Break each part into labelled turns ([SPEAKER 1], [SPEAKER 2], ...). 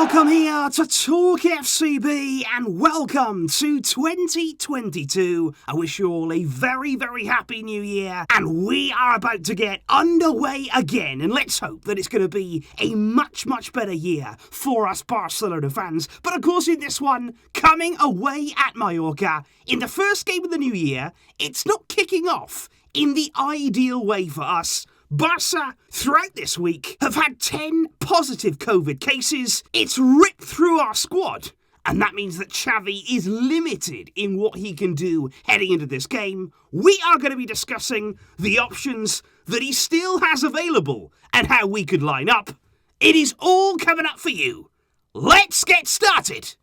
[SPEAKER 1] Welcome here to TalkFCB and welcome to 2022. I wish you all a very, very happy new year and we are about to get underway again, and let's hope that it's going to be a much, much better year for us Barcelona fans. But of course in this one, coming away at Mallorca, in the first game of the new year, it's not kicking off in the ideal way for us. Barça, throughout this week, have had 10 positive COVID cases. It's ripped through our squad. And that means that Xavi is limited in what he can do heading into this game. We are going to be discussing the options that he still has available and how we could line up. It is all coming up for you. Let's get started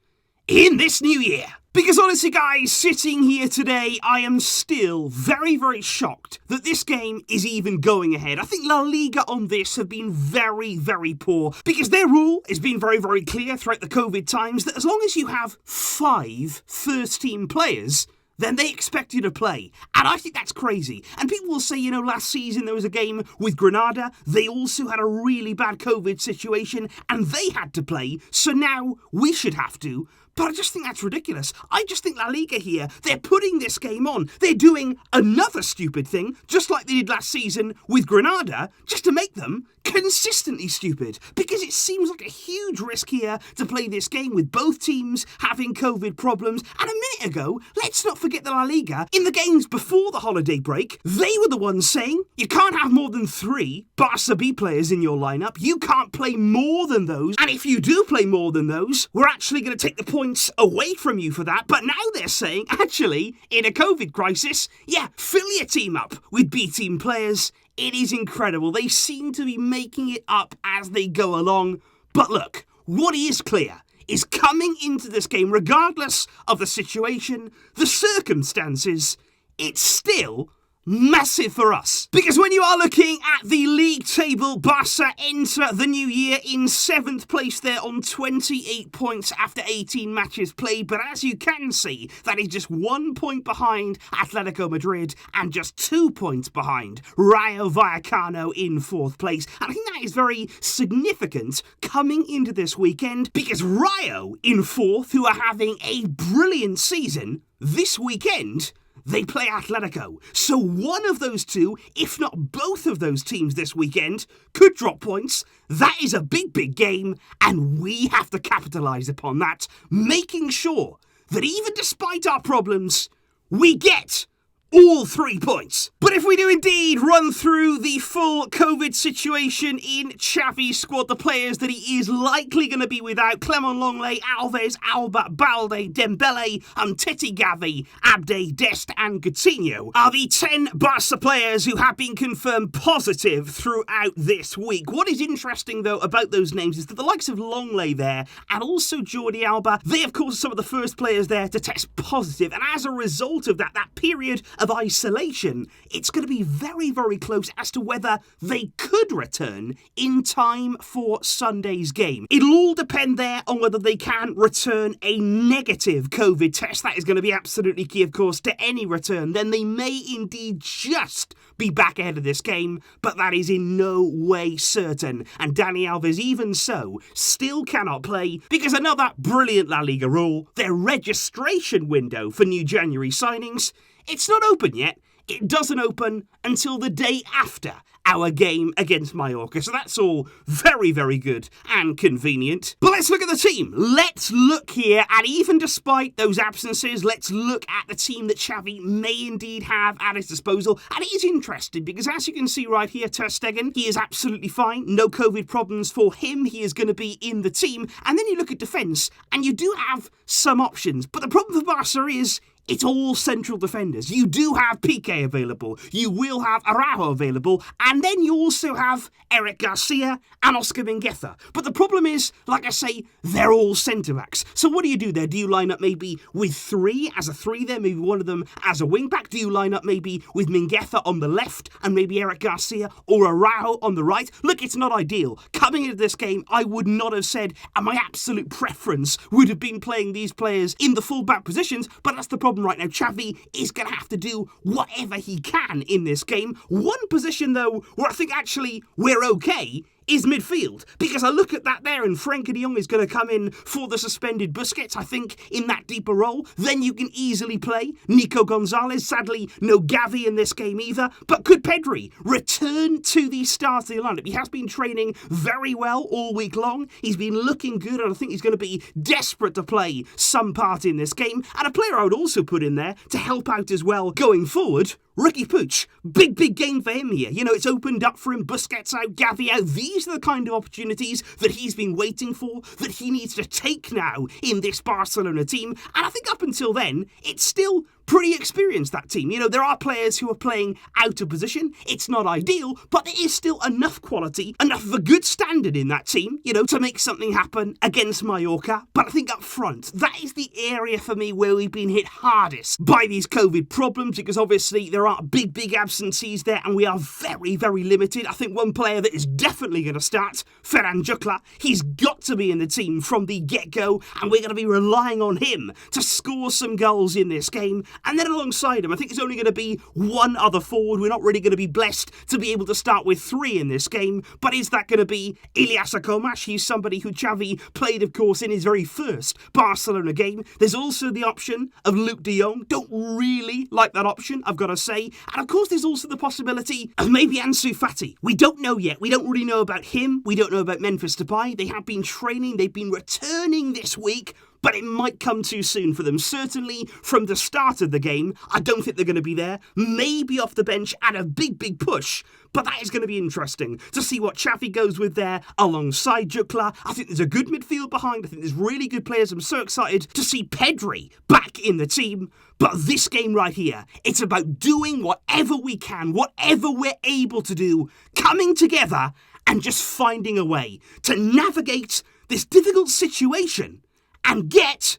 [SPEAKER 1] in this new year. Because honestly guys, sitting here today, I am still very, very shocked that this game is even going ahead. I think La Liga on this have been very, very poor because their rule has been very, very clear throughout the COVID times that as long as you have 5 first-team players, then they expect you to play. And I think that's crazy. And people will say, last season there was a game with Granada. They also had a really bad COVID situation and they had to play. So now we should have to. But I just think that's ridiculous. I just think La Liga here, they're putting this game on. They're doing another stupid thing, just like they did last season with Granada, just to make them consistently stupid. Because it seems like a huge risk here to play this game with both teams having COVID problems. And a minute ago, let's not forget the La Liga, in the games before the holiday break, they were the ones saying, you can't have more than 3 Barça B players in your lineup. You can't play more than those. And if you do play more than those, we're actually going to take the points away from you for that. But now they're saying, actually, in a COVID crisis, fill your team up with B team players. It is incredible. They seem to be making it up as they go along. But look, what is clear is coming into this game, regardless of the situation, the circumstances, it's still massive for us. Because when you are looking at the league table, Barça enter the new year in 7th place there on 28 points after 18 matches played. But as you can see, that is just 1 point behind Atletico Madrid and just 2 points behind Rayo Vallecano in 4th place. And I think that is very significant coming into this weekend because Rayo in 4th, who are having a brilliant season, this weekend they play Atletico. So one of those two, if not both of those teams this weekend, could drop points. That is a big, big game, and we have to capitalise upon that, making sure that even despite our problems, we get all 3 points. But if we do indeed run through the full COVID situation in Xavi's squad, the players that he is likely going to be without: Clement Longley, Alves, Alba, Balde, Dembele, Umtiti, Gavi, Abde, Dest and Coutinho are the 10 Barca players who have been confirmed positive throughout this week. What is interesting though about those names is that the likes of Longley there and also Jordi Alba, they of course are some of the first players there to test positive, and as a result of that period of isolation, it's going to be very, very close as to whether they could return in time for Sunday's game. It'll all depend there on whether they can return a negative COVID test. That is going to be absolutely key, of course, to any return. Then they may indeed just be back ahead of this game, but that is in no way certain. And Dani Alves, even so, still cannot play because another brilliant La Liga rule, their registration window for new January signings, it's not open yet. It doesn't open until the day after our game against Mallorca. So that's all very, very good and convenient. But let's look at the team. Let's look here, and even despite those absences, let's look at the team that Xavi may indeed have at his disposal. And it is interesting because as you can see right here, Ter Stegen, he is absolutely fine. No COVID problems for him. He is going to be in the team. And then you look at defence, and you do have some options. But the problem for Barca is it's all central defenders. You do have Piqué available. You will have Araujo available. And then you also have Eric Garcia and Oscar Mingueza. But the problem is, like I say, they're all centre-backs. So what do you do there? Do you line up maybe with 3 as a 3 there? Maybe one of them as a wing-back? Do you line up maybe with Mingueza on the left and maybe Eric Garcia or Araujo on the right? Look, it's not ideal. Coming into this game, I would not have said, and my absolute preference would have been playing these players in the full-back positions, but that's the problem right now. Xavi is going to have to do whatever he can in this game. One position, though, where I think actually we're okay is midfield, because I look at that there and Frenkie de Jong is going to come in for the suspended Busquets, I think, in that deeper role. Then you can easily play Nico Gonzalez. Sadly, no Xavi in this game either. But could Pedri return to the starting lineup? He has been training very well all week long. He's been looking good, and I think he's going to be desperate to play some part in this game. And a player I would also put in there to help out as well going forward, Ricky Puig. Big game for him here. You know, it's opened up for him. Busquets out, Xavi out. These are the kind of opportunities that he's been waiting for, that he needs to take now in this Barcelona team. And I think up until then, it's still pretty experienced, that team. You know, there are players who are playing out of position. It's not ideal, but there is still enough quality, enough of a good standard in that team, you know, to make something happen against Mallorca. But I think up front, that is the area for me where we've been hit hardest by these COVID problems, because obviously there are big absentees there, and we are very limited. I think one player that is definitely going to start, Ferran Jucla, he's got to be in the team from the get-go, and we're going to be relying on him to score some goals in this game. And then alongside him, I think it's only going to be one other forward. We're not really going to be blessed to be able to start with 3 in this game. But is that going to be Ilyasa Comas? He's somebody who Xavi played, of course, in his very first Barcelona game. There's also the option of Luke de Jong. Don't really like that option, I've got to say. And of course, there's also the possibility of maybe Ansu Fati. We don't know yet. We don't really know about him. We don't know about Memphis Depay. They have been training. They've been returning this week. But it might come too soon for them. Certainly from the start of the game, I don't think they're going to be there. Maybe off the bench and a big push. But that is going to be interesting to see what Xavi goes with there alongside Jucla. I think there's a good midfield behind. I think there's really good players. I'm so excited to see Pedri back in the team. But this game right here, it's about doing whatever we can, whatever we're able to do, coming together and just finding a way to navigate this difficult situation and get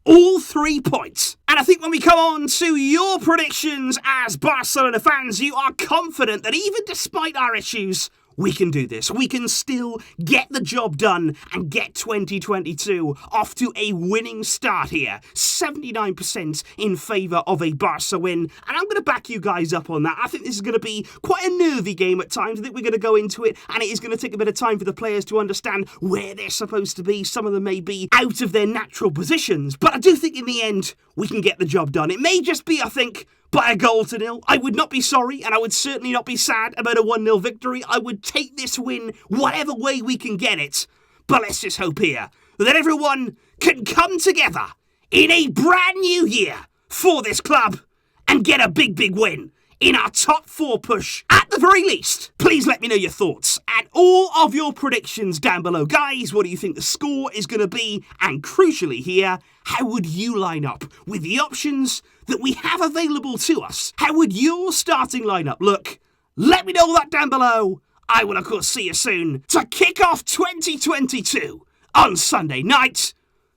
[SPEAKER 1] all 3 points. And I think when we come on to your predictions as Barcelona fans, you are confident that even despite our issues, we can do this. We can still get the job done and get 2022 off to a winning start here. 79% in favour of a Barca win. And I'm going to back you guys up on that. I think this is going to be quite a nervy game at times. I think we're going to go into it, and it is going to take a bit of time for the players to understand where they're supposed to be. Some of them may be out of their natural positions. But I do think in the end, we can get the job done. It may just be, I think, by a 1-0. I would not be sorry, and I would certainly not be sad about a 1-0 victory. I would take this win whatever way we can get it. But let's just hope here that everyone can come together in a brand new year for this club and get a big win in our top 4 push at the very least. Please let me know your thoughts and all of your predictions down below. Guys, what do you think the score is going to be? And crucially here, how would you line up with the options that we have available to us? How would your starting lineup look? Let me know that down below. I will, of course, see you soon to kick off 2022 on Sunday night.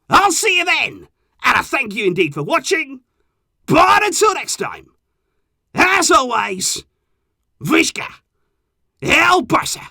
[SPEAKER 1] I'll see you then. And I thank you indeed for watching. But until next time, as always, Visca El Barça.